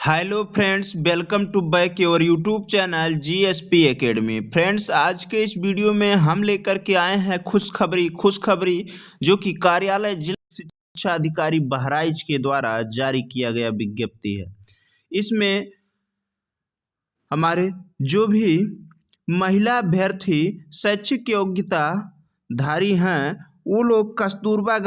Hello friends, welcome to back your YouTube channel GSP academy. Friends, आज के इस video में हम लेकर के आए हैं खुशखबरी जो कि कार्यालय जिला शिक्षा अधिकारी बहराइच के द्वारा जारी किया गया विज्ञप्ति है। इसमें हमारे जो भी महिला अभ्यर्थी शैक्षिक योग्यता धारी हैं वो लोग कस्तूरबा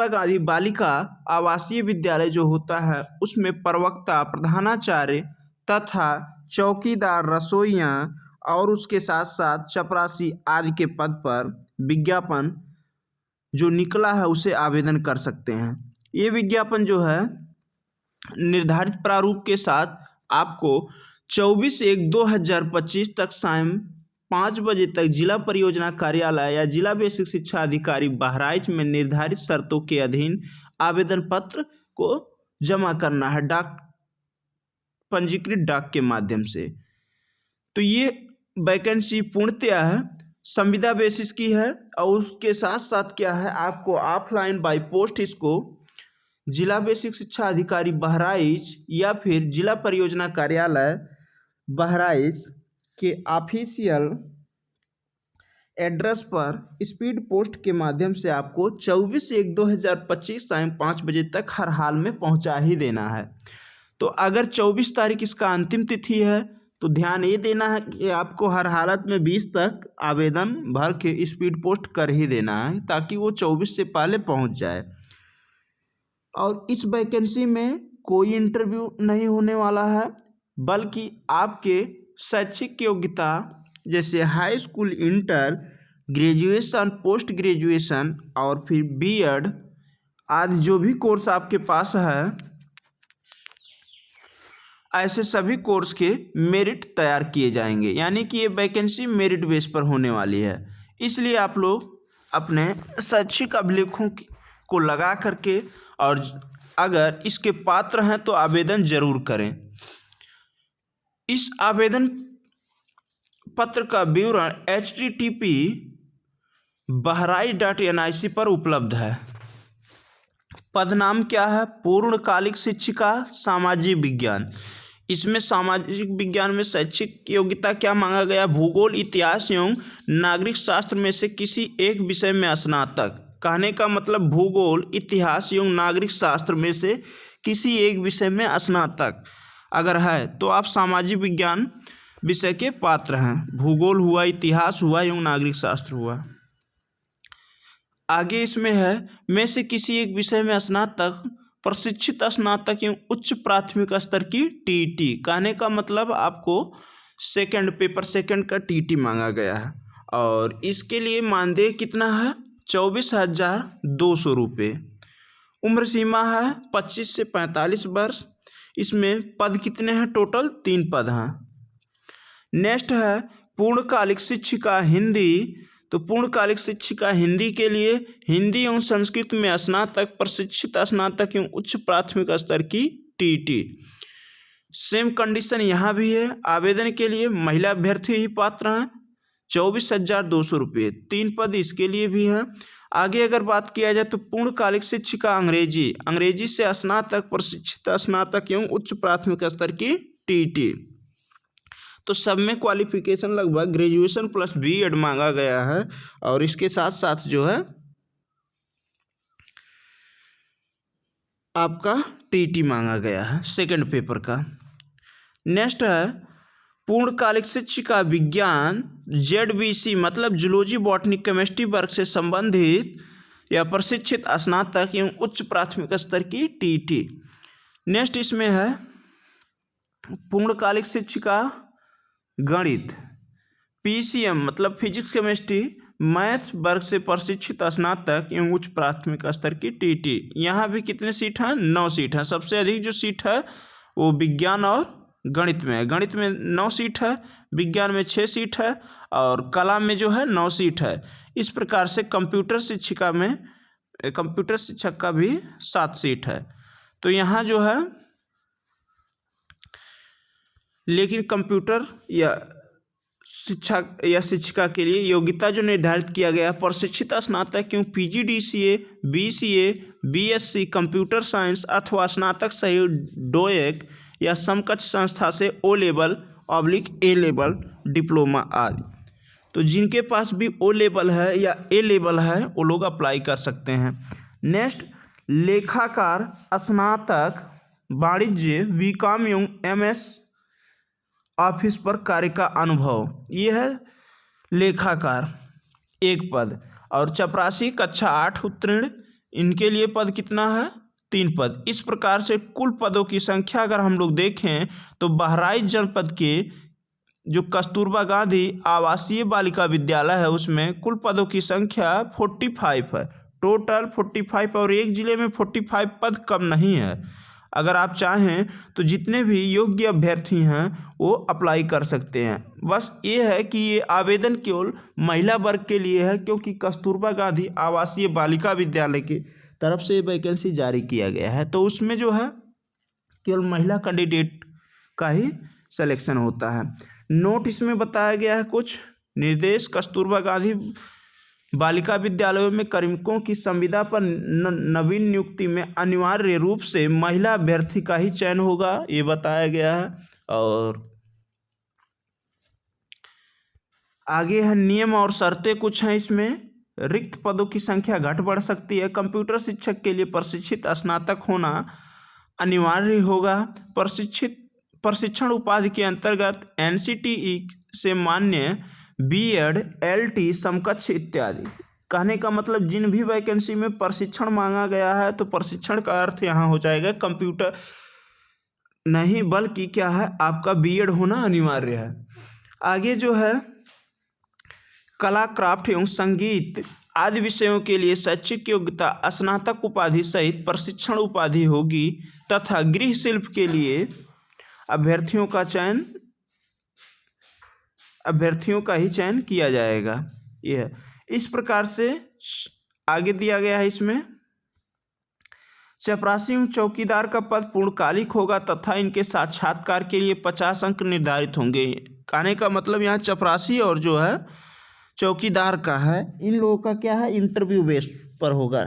गांधी बालिका आवासीय विद्यालय जो होता है उसमें प्रवक्ता, प्रधानाचार्य तथा चौकीदार, रसोइयाँ और उसके साथ साथ चपरासी आदि के पद पर विज्ञापन जो निकला है उसे आवेदन कर सकते हैं। ये विज्ञापन जो है निर्धारित प्रारूप के साथ आपको 24/1/2025 तक शाम 5 बजे तक जिला परियोजना कार्यालय या जिला बेसिक शिक्षा अधिकारी बहराइच में निर्धारित शर्तों के अधीन आवेदन पत्र को जमा करना है पंजीकृत डाक के माध्यम से। तो ये वैकेंसी पूर्णतः संविदा बेसिस की है और उसके साथ साथ क्या है, आपको ऑफलाइन बाय पोस्ट इसको जिला बेसिक शिक्षा अधिकारी बहराइच या फिर जिला परियोजना कार्यालय बहराइच के ऑफिशियल एड्रेस पर स्पीड पोस्ट के माध्यम से आपको 24/1/2025 शाम 5 बजे तक हर हाल में पहुंचा ही देना है। तो अगर 24 तारीख इसका अंतिम तिथि है तो ध्यान ये देना है कि आपको हर हालत में 20 तक आवेदन भर के स्पीड पोस्ट कर ही देना है ताकि वो 24 से पहले पहुंच जाए। और इस वैकेंसी में कोई इंटरव्यू नहीं होने वाला है, बल्कि आपके शैक्षिक योग्यता जैसे high school, inter, graduation, post graduation और फिर बीएड आदि जो भी कोर्स आपके पास है, ऐसे सभी कोर्स के मेरिट तैयार किए जाएंगे। यानी कि ये वैकेंसी मेरिट बेस पर होने वाली है। इसलिए आप लोग अपने शैक्षिक अभिलेखों को लगा करके और अगर इसके पात्र हैं तो आवेदन जरूर करें। इस आवेदन पत्र का विवरण http://bahrai.nic पर उपलब्ध है। पद नाम क्या है? पूर्णकालिक शिक्षिका सामाजिक विज्ञान। इसमें सामाजिक विज्ञान में शैक्षिक योग्यता क्या मांगा गया? भूगोल, इतिहास एवं नागरिक शास्त्र में से किसी एक विषय में स्नातक। कहने का मतलब भूगोल, इतिहास एवं नागरिक शास्त्र में से किसी एक विषय में स्नातक अगर है तो आप सामाजिक विज्ञान विषय के पात्र हैं। भूगोल हुआ, इतिहास हुआ एवं नागरिक शास्त्र हुआ। आगे इसमें है में से किसी एक विषय में स्नातक, प्रशिक्षित स्नातक एवं उच्च प्राथमिक स्तर की टीटी। कहने का मतलब आपको पेपर सेकंड का टीटी मांगा गया है और इसके लिए मानदेय कितना है? 24,200 रुपये। उम्र सीमा है 25 से 45 वर्ष। इसमें पद कितने हैं? टोटल 3 पद हैं। नेक्स्ट है पूर्णकालिक शिक्षिका हिंदी। तो पूर्णकालिक शिक्षिका हिंदी के लिए हिंदी एवं संस्कृत में स्नातक, प्रशिक्षित स्नातक एवं उच्च प्राथमिक स्तर की टीटी। सेम कंडीशन यहाँ भी है। आवेदन के लिए महिला अभ्यर्थी ही पात्र हैं। 24,200 रुपये। 3 पद इसके लिए भी हैं। आगे अगर बात किया जाए तो पूर्णकालिक शिक्षिका अंग्रेजी से स्नातक, प्रशिक्षित स्नातक एवं उच्च प्राथमिक स्तर की टीटी। तो सब में क्वालिफिकेशन लगभग ग्रेजुएशन प्लस बीएड मांगा गया है और इसके साथ साथ जो है आपका टीटी मांगा गया है सेकंड पेपर का। नेक्स्ट है पूर्णकालिक शिक्षिका विज्ञान जेडबीसी मतलब जूलॉजी, बॉटनी, केमिस्ट्री वर्ग से संबंधित या प्रशिक्षित स्नातक एवं उच्च प्राथमिक स्तर की टीटी। नेक्स्ट इसमें है पूर्णकालिक शिक्षिका गणित पीसीएम मतलब फिजिक्स, केमिस्ट्री, मैथ वर्ग से प्रशिक्षित स्नातक एवं उच्च प्राथमिक स्तर की टीटी। यहाँ भी कितने सीट हैं? 9 सीट हैं। सबसे अधिक जो सीट है वो विज्ञान और गणित में है। गणित में 9 सीट है, विज्ञान में 6 सीट है और कला में जो है 9 सीट है। इस प्रकार से कंप्यूटर शिक्षक का भी 7 सीट है। तो यहाँ जो है लेकिन कंप्यूटर या शिक्षिका के लिए योग्यता जो निर्धारित किया गया प्रशिक्षित स्नातक क्यों PGDCA, BCA, BSc computer science अथवा स्नातक सहित डोएक या समकक्ष संस्था से ओ लेवल / ए लेवल डिप्लोमा आदि। तो जिनके पास भी ओ लेवल है या ए लेवल है वो लोग अप्लाई कर सकते हैं। नेक्स्ट, लेखाकार स्नातक वाणिज्य बीकॉम एवं एमएस ऑफिस पर कार्य का अनुभव, ये है लेखाकार एक पद। और चपरासी कक्षा 8 उत्तीर्ण, इनके लिए पद कितना है? 3 पद। इस प्रकार से कुल पदों की संख्या अगर हम लोग देखें तो बहराइच जनपद के जो कस्तूरबा गांधी आवासीय बालिका विद्यालय है उसमें कुल पदों की संख्या 45 है, टोटल 45, और एक जिले में 45 पद कम नहीं है। अगर आप चाहें तो जितने भी योग्य अभ्यर्थी हैं वो अप्लाई कर सकते हैं। बस ये है कि ये आवेदन केवल महिला वर्ग के लिए है, क्योंकि कस्तूरबा गांधी आवासीय बालिका विद्यालय की तरफ से वैकेंसी जारी किया गया है, तो उसमें जो है केवल महिला कैंडिडेट का ही सिलेक्शन होता है। नोट इसमें बताया गया है कुछ निर्देश। कस्तूरबा गांधी बालिका विद्यालयों में कार्मिकों की संविदा पर नवीन नियुक्ति में अनिवार्य रूप से महिला अभ्यर्थी का ही चयन होगा, ये बताया गया है। और आगे है नियम और शर्तें कुछ हैं इसमें। रिक्त पदों की संख्या घट बढ़ सकती है। कंप्यूटर शिक्षक के लिए प्रशिक्षित स्नातक होना अनिवार्य होगा। प्रशिक्षण उपाधि के अंतर्गत एनसीटीई से मान्य बीएड, एलटी, समकक्ष इत्यादि। कहने का मतलब जिन भी वैकेंसी में प्रशिक्षण मांगा गया है तो प्रशिक्षण का अर्थ यहाँ हो जाएगा कंप्यूटर नहीं बल्कि क्या है, आपका बीएड होना अनिवार्य है। आगे जो है कला, क्राफ्ट एवं संगीत आदि विषयों के लिए शैक्षिक योग्यता स्नातक उपाधि सहित प्रशिक्षण उपाधि होगी तथा गृह शिल्प के लिए अभ्यर्थियों का ही चयन किया जाएगा। यह इस प्रकार से आगे दिया गया है। इसमें चपरासी एवं चौकीदार का पद पूर्णकालिक होगा तथा इनके साक्षात्कार के लिए 50 अंक निर्धारित होंगे। कहने का मतलब यहाँ चपरासी और जो है चौकीदार का है, इन लोगों का क्या है, इंटरव्यू बेस पर होगा,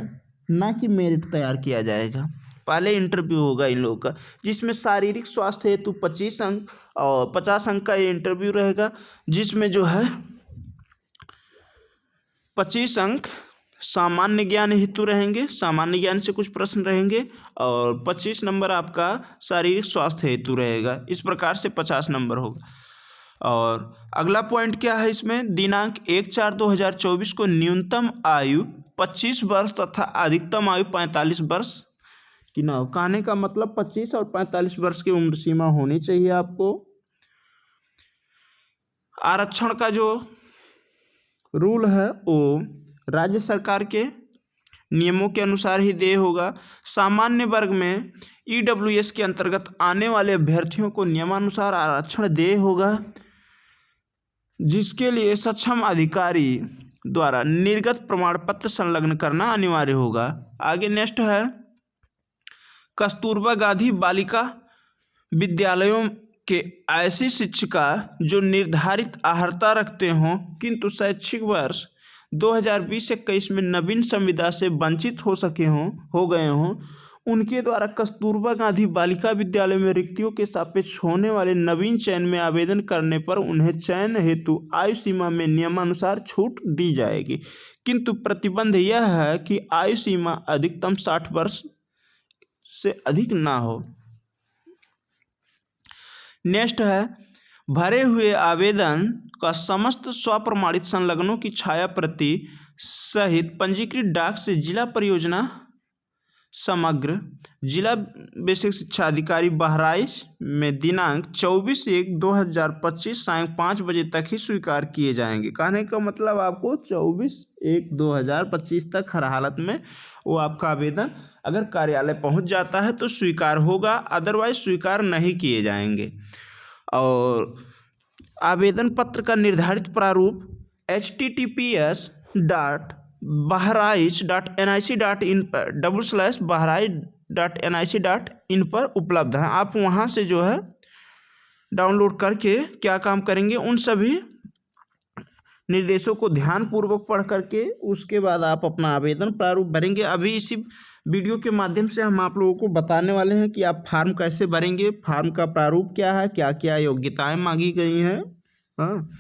ना कि मेरिट तैयार किया जाएगा। पहले इंटरव्यू होगा इन लोगों का, जिसमें शारीरिक स्वास्थ्य हेतु 25 अंक और 50 अंक का ये इंटरव्यू रहेगा, जिसमें जो है 25 अंक सामान्य ज्ञान हेतु रहेंगे, सामान्य ज्ञान से कुछ प्रश्न रहेंगे, और 25 नंबर आपका शारीरिक स्वास्थ्य हेतु रहेगा। इस प्रकार से 50 नंबर होगा। और अगला पॉइंट क्या है इसमें, दिनांक 1/4/2024 को न्यूनतम आयु 25 वर्ष तथा अधिकतम आयु 45 वर्ष की ना हो। कहने का मतलब 25 और 45 वर्ष की उम्र सीमा होनी चाहिए आपको। आरक्षण का जो रूल है वो राज्य सरकार के नियमों के अनुसार ही देय होगा। सामान्य वर्ग में ईडब्ल्यूएस के अंतर्गत आने वाले अभ्यर्थियों को नियमानुसार आरक्षण देय होगा, जिसके लिए सक्षम अधिकारी द्वारा निर्गत प्रमाण पत्र संलग्न करना अनिवार्य होगा। आगे नेक्स्ट है कस्तूरबा गांधी बालिका विद्यालयों के ऐसी शिक्षिका जो निर्धारित अर्हता रखते हों किंतु शैक्षिक वर्ष 2020-21 में नवीन संविदा से वंचित हो गए हों, उनके द्वारा कस्तूरबा गांधी बालिका विद्यालय में रिक्तियों के सापेक्ष होने वाले नवीन चयन में आवेदन करने पर उन्हें चयन हेतु आयु सीमा में नियमानुसार छूट दी जाएगी, किंतु प्रतिबंध यह है कि आयु सीमा अधिकतम 60 वर्ष से अधिक ना हो। नेक्स्ट है भरे हुए आवेदन का समस्त स्वप्रमाणित संलग्नों की छाया प्रति सहित पंजीकृत डाक से जिला परियोजना समग्र जिला बेसिक शिक्षा अधिकारी बहराइच में दिनांक 24/1/2025 सायं 5 बजे तक ही स्वीकार किए जाएंगे। कहने का मतलब आपको 24/1/2025 तक हर हालत में वो आपका आवेदन अगर कार्यालय पहुंच जाता है तो स्वीकार होगा, अदरवाइज स्वीकार नहीं किए जाएंगे। और आवेदन पत्र का निर्धारित प्रारूप https:/bahraich.nic.in/bahraich.nic.in पर उपलब्ध है। आप वहाँ से जो है डाउनलोड करके क्या काम करेंगे, उन सभी निर्देशों को ध्यानपूर्वक पढ़ करके उसके बाद आप अपना आवेदन प्रारूप भरेंगे। अभी इसी वीडियो के माध्यम से हम आप लोगों को बताने वाले हैं कि आप फार्म कैसे भरेंगे, फार्म का प्रारूप क्या है, क्या क्या योग्यताएं मांगी गई हैं, हाँ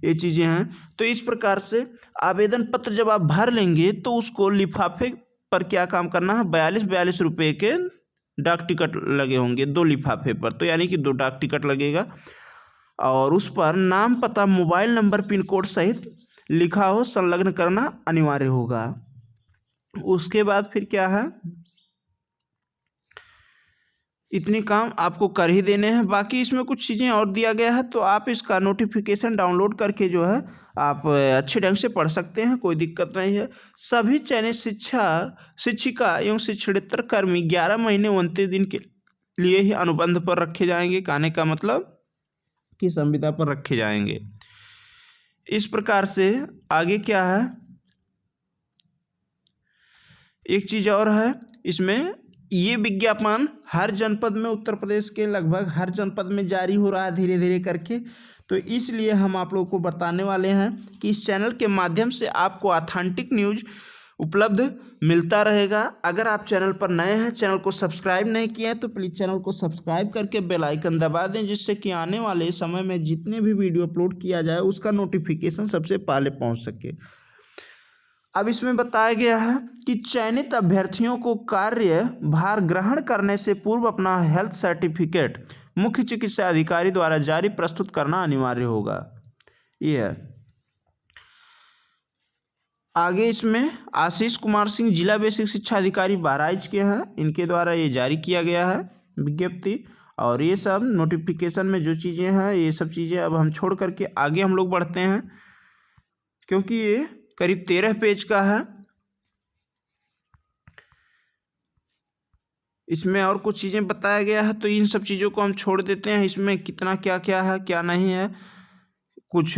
ये चीज़ें हैं। तो इस प्रकार से आवेदन पत्र जब आप भर लेंगे तो उसको लिफाफे पर क्या काम करना है, 42 रुपये के डाक टिकट लगे होंगे 2 लिफाफे पर, तो यानी कि 2 डाक टिकट लगेगा और उस पर नाम, पता, मोबाइल नंबर, पिन कोड सहित लिखा हो संलग्न करना अनिवार्य होगा। उसके बाद फिर क्या है, इतने काम आपको कर ही देने हैं। बाकी इसमें कुछ चीज़ें और दिया गया है, तो आप इसका नोटिफिकेशन डाउनलोड करके जो है आप अच्छे ढंग से पढ़ सकते हैं, कोई दिक्कत नहीं है। सभी चयनित शिक्षिका एवं शिक्षणेतर कर्मी 11 महीने 29 दिन के लिए ही अनुबंध पर रखे जाएंगे। कहने का मतलब कि संविदा पर रखे जाएंगे। इस प्रकार से आगे क्या है, एक चीज़ और है इसमें, ये विज्ञापन हर जनपद में, उत्तर प्रदेश के लगभग हर जनपद में जारी हो रहा है धीरे धीरे करके। तो इसलिए हम आप लोगों को बताने वाले हैं कि इस चैनल के माध्यम से आपको ऑथेंटिक न्यूज़ उपलब्ध मिलता रहेगा। अगर आप चैनल पर नए हैं, चैनल को सब्सक्राइब नहीं किए हैं, तो प्लीज़ चैनल को सब्सक्राइब करके बेल आइकन दबा दें, जिससे कि आने वाले समय में जितने भी वीडियो अपलोड किया जाए उसका नोटिफिकेशन सबसे पहले पहुँच सके। अब इसमें बताया गया है कि चयनित अभ्यर्थियों को कार्य भार ग्रहण करने से पूर्व अपना हेल्थ सर्टिफिकेट मुख्य चिकित्सा अधिकारी द्वारा जारी प्रस्तुत करना अनिवार्य होगा। ये है। आगे इसमें आशीष कुमार सिंह जिला बेसिक शिक्षा अधिकारी बहराइच के हैं, इनके द्वारा ये जारी किया गया है विज्ञप्ति। और ये सब नोटिफिकेशन में जो चीज़ें हैं, ये सब चीज़ें अब हम छोड़ करके आगे हम लोग बढ़ते हैं, क्योंकि ये करीब 13 पेज का है। इसमें और कुछ चीज़ें बताया गया है, तो इन सब चीज़ों को हम छोड़ देते हैं। इसमें कितना क्या क्या है, क्या नहीं है, कुछ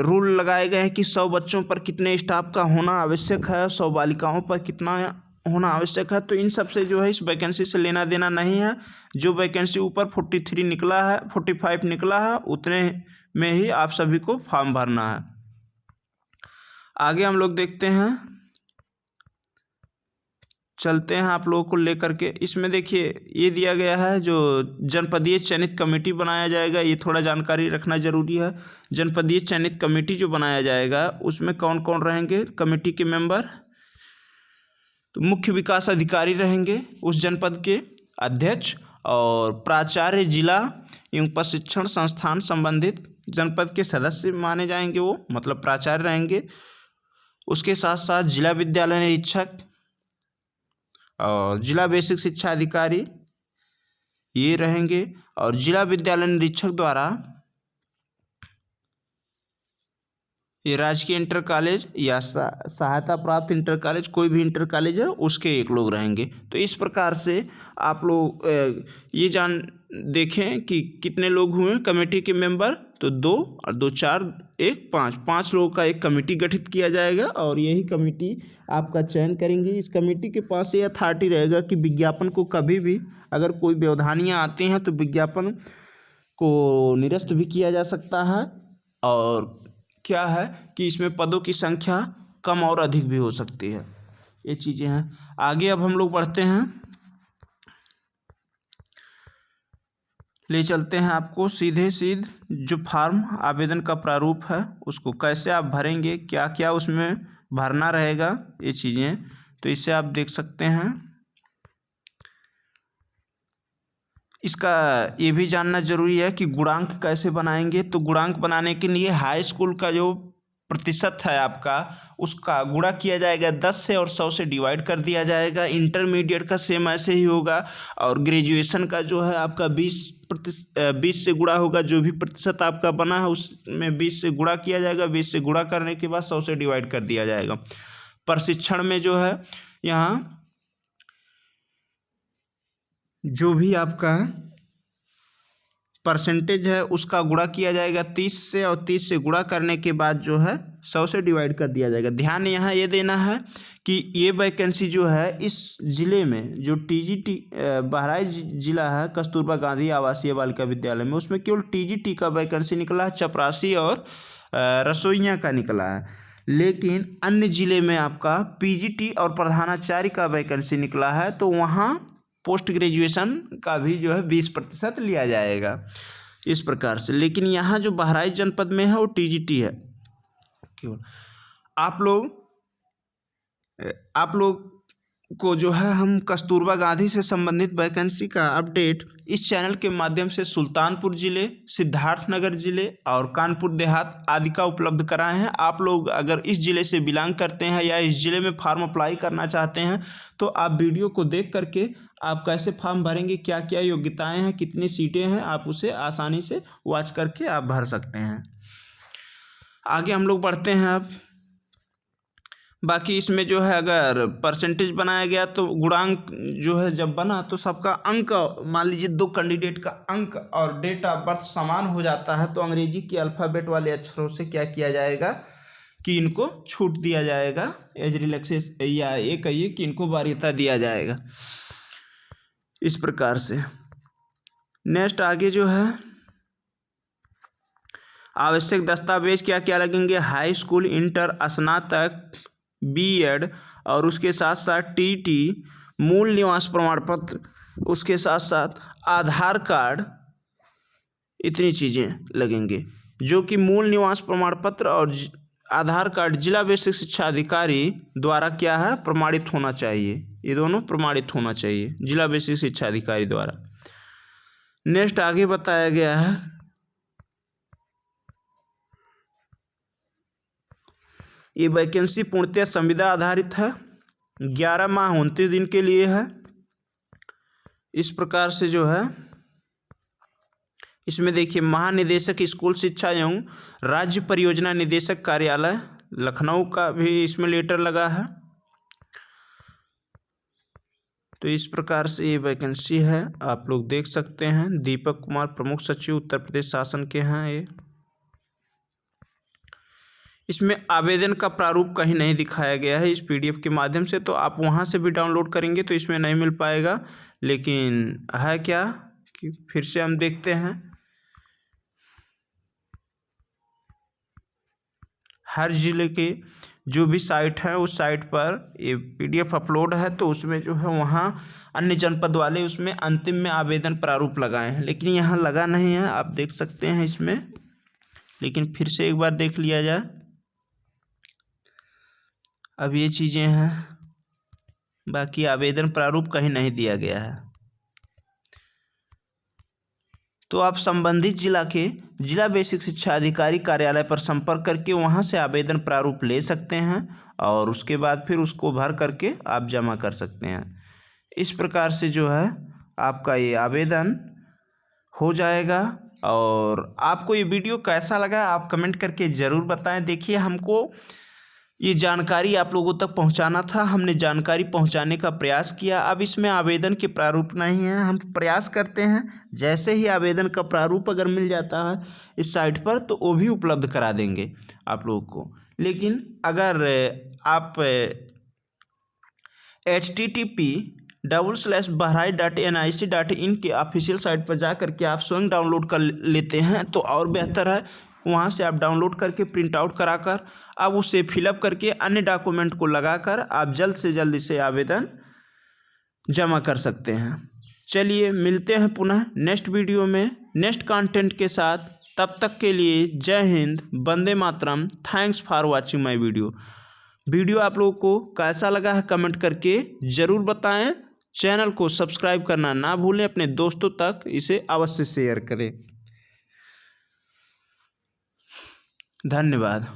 रूल लगाए गए हैं कि 100 बच्चों पर कितने स्टाफ का होना आवश्यक है, 100 बालिकाओं पर कितना होना आवश्यक है। तो इन सब से जो है इस वैकेंसी से लेना देना नहीं है। जो वैकेंसी ऊपर 43 निकला है, 45 निकला है, उतने में ही आप सभी को फॉर्म भरना है। आगे हम लोग देखते हैं, चलते हैं आप लोगों को लेकर के। इसमें देखिए ये दिया गया है, जो जनपदीय चयनित कमेटी बनाया जाएगा, ये थोड़ा जानकारी रखना जरूरी है। जनपदीय चयनित कमेटी जो बनाया जाएगा उसमें कौन कौन रहेंगे कमेटी के मेंबर, तो मुख्य विकास अधिकारी रहेंगे उस जनपद के अध्यक्ष, और प्राचार्य जिला एवं प्रशिक्षण संस्थान संबंधित जनपद के सदस्य माने जाएंगे, वो मतलब प्राचार्य रहेंगे। उसके साथ साथ जिला विद्यालय निरीक्षक और जिला बेसिक शिक्षा अधिकारी ये रहेंगे। और जिला विद्यालय निरीक्षक द्वारा ये राजकीय इंटर कॉलेज या सहायता प्राप्त इंटर कॉलेज, कोई भी इंटर कॉलेज है उसके 1 लोग रहेंगे। तो इस प्रकार से आप लोग ये जान देखें कि कितने लोग हुए कमेटी के मेंबर, तो 2 और 2 4 1 5 लोगों का एक कमेटी गठित किया जाएगा और यही कमेटी आपका चयन करेंगे। इस कमेटी के पास ये अथॉरिटी रहेगा कि विज्ञापन को कभी भी अगर कोई व्यवधानियाँ आती हैं तो विज्ञापन को निरस्त भी किया जा सकता है, और क्या है कि इसमें पदों की संख्या कम और अधिक भी हो सकती है। ये चीज़ें हैं। आगे अब हम लोग बढ़ते हैं, ले चलते हैं आपको सीधे जो फार्म आवेदन का प्रारूप है उसको कैसे आप भरेंगे, क्या क्या उसमें भरना रहेगा, ये चीज़ें तो इससे आप देख सकते हैं। इसका ये भी जानना जरूरी है कि गुणांक कैसे बनाएंगे। तो गुणांक बनाने के लिए हाई स्कूल का जो प्रतिशत है आपका, उसका गुणा किया जाएगा 10 से और 100 से डिवाइड कर दिया जाएगा। इंटरमीडिएट का सेम ऐसे ही होगा, और ग्रेजुएशन का जो है आपका 20 से गुणा होगा। जो भी प्रतिशत आपका बना है उसमें 20 से गुणा किया जाएगा, 20 से गुणा करने के बाद 100 से डिवाइड कर दिया जाएगा। प्रशिक्षण में जो है यहाँ जो भी आपका परसेंटेज है उसका गुणा किया जाएगा 30 से, और 30 से गुणा करने के बाद जो है 100 से डिवाइड कर दिया जाएगा। ध्यान यहाँ ये देना है कि ये वैकेंसी जो है इस ज़िले में जो TGT बहराइच जिला है, कस्तूरबा गांधी आवासीय बालिका विद्यालय में, उसमें केवल TGT का वैकेंसी निकला है, चपरासी और रसोइयाँ का निकला है। लेकिन अन्य ज़िले में आपका पीजीटी और प्रधानाचार्य का वैकेंसी निकला है, तो वहाँ पोस्ट ग्रेजुएशन का भी जो है 20% लिया जाएगा इस प्रकार से। लेकिन यहाँ जो बहराइच जनपद में है वो टीजीटी है केवल। आप लोग को जो है हम कस्तूरबा गांधी से संबंधित वैकेंसी का अपडेट इस चैनल के माध्यम से सुल्तानपुर ज़िले, सिद्धार्थनगर ज़िले और कानपुर देहात आदि का उपलब्ध कराए हैं। आप लोग अगर इस ज़िले से बिलोंग करते हैं या इस ज़िले में फॉर्म अप्लाई करना चाहते हैं तो आप वीडियो को देख करके आप कैसे फॉर्म भरेंगे, क्या क्या योग्यताएँ हैं, कितनी सीटें हैं, आप उसे आसानी से वॉच करके आप भर सकते हैं। आगे हम लोग बढ़ते हैं। अब बाकी इसमें जो है अगर परसेंटेज बनाया गया तो गुणांक जो है जब बना तो सबका अंक, मान लीजिए 2 कैंडिडेट का अंक और डेट ऑफ बर्थ समान हो जाता है तो अंग्रेजी के अल्फ़ाबेट वाले अक्षरों से क्या किया जाएगा कि इनको छूट दिया जाएगा, एज रिलैक्सेस, या ये कहिए कि इनको वरीयता दिया जाएगा इस प्रकार से। नेक्स्ट आगे जो है आवश्यक दस्तावेज क्या क्या लगेंगे, हाई स्कूल, इंटर, स्नातक, बीएड और उसके साथ साथ टीटी, मूल निवास प्रमाण पत्र, उसके साथ साथ आधार कार्ड, इतनी चीज़ें लगेंगे जो कि मूल निवास प्रमाण पत्र और आधार कार्ड जिला बेसिक शिक्षा अधिकारी द्वारा क्या है प्रमाणित होना चाहिए। ये दोनों प्रमाणित होना चाहिए जिला बेसिक शिक्षा अधिकारी द्वारा। नेक्स्ट आगे बताया गया है ये वैकेंसी पूर्णतः संविदा आधारित है, 11 माह 29 दिन के लिए है। इस प्रकार से जो है इसमें देखिए महानिदेशक स्कूल शिक्षा एवं राज्य परियोजना निदेशक कार्यालय लखनऊ का भी इसमें लेटर लगा है। तो इस प्रकार से ये वैकेंसी है, आप लोग देख सकते हैं। दीपक कुमार प्रमुख सचिव उत्तर प्रदेश शासन के हैं ये। इसमें आवेदन का प्रारूप कहीं नहीं दिखाया गया है इस पीडीएफ के माध्यम से, तो आप वहाँ से भी डाउनलोड करेंगे तो इसमें नहीं मिल पाएगा। लेकिन है क्या कि फिर से हम देखते हैं, हर ज़िले के जो भी साइट है उस साइट पर ये पीडीएफ अपलोड है, तो उसमें जो है वहाँ अन्य जनपद वाले उसमें अंतिम में आवेदन प्रारूप लगाए हैं, लेकिन यहाँ लगा नहीं है, आप देख सकते हैं इसमें। लेकिन फिर से एक बार देख लिया जाए। अब ये चीज़ें हैं, बाकी आवेदन प्रारूप कहीं नहीं दिया गया है। तो आप संबंधित जिला के जिला बेसिक शिक्षा अधिकारी कार्यालय पर संपर्क करके वहां से आवेदन प्रारूप ले सकते हैं और उसके बाद फिर उसको भर करके आप जमा कर सकते हैं। इस प्रकार से जो है आपका ये आवेदन हो जाएगा। और आपको ये वीडियो कैसा लगा आप कमेंट करके ज़रूर बताएं। देखिए हमको ये जानकारी आप लोगों तक पहुंचाना था, हमने जानकारी पहुंचाने का प्रयास किया। अब इसमें आवेदन के प्रारूप नहीं है, हम प्रयास करते हैं जैसे ही आवेदन का प्रारूप अगर मिल जाता है इस साइट पर तो वो भी उपलब्ध करा देंगे आप लोगों को। लेकिन अगर आप http://bahraich.nic.in के ऑफिशियल साइट पर जा कर के आप स्वयं डाउनलोड कर लेते हैं तो और बेहतर है। वहाँ से आप डाउनलोड करके प्रिंट आउट कराकर अब उसे फिलअप करके अन्य डॉक्यूमेंट को लगाकर आप जल्द से जल्द इसे आवेदन जमा कर सकते हैं। चलिए मिलते हैं पुनः नेक्स्ट वीडियो में नेक्स्ट कंटेंट के साथ। तब तक के लिए जय हिंद, वंदे मातरम। Thanks for watching my video आप लोगों को कैसा लगा है कमेंट करके ज़रूर बताएं। चैनल को सब्सक्राइब करना ना भूलें, अपने दोस्तों तक इसे अवश्य शेयर करें। धन्यवाद।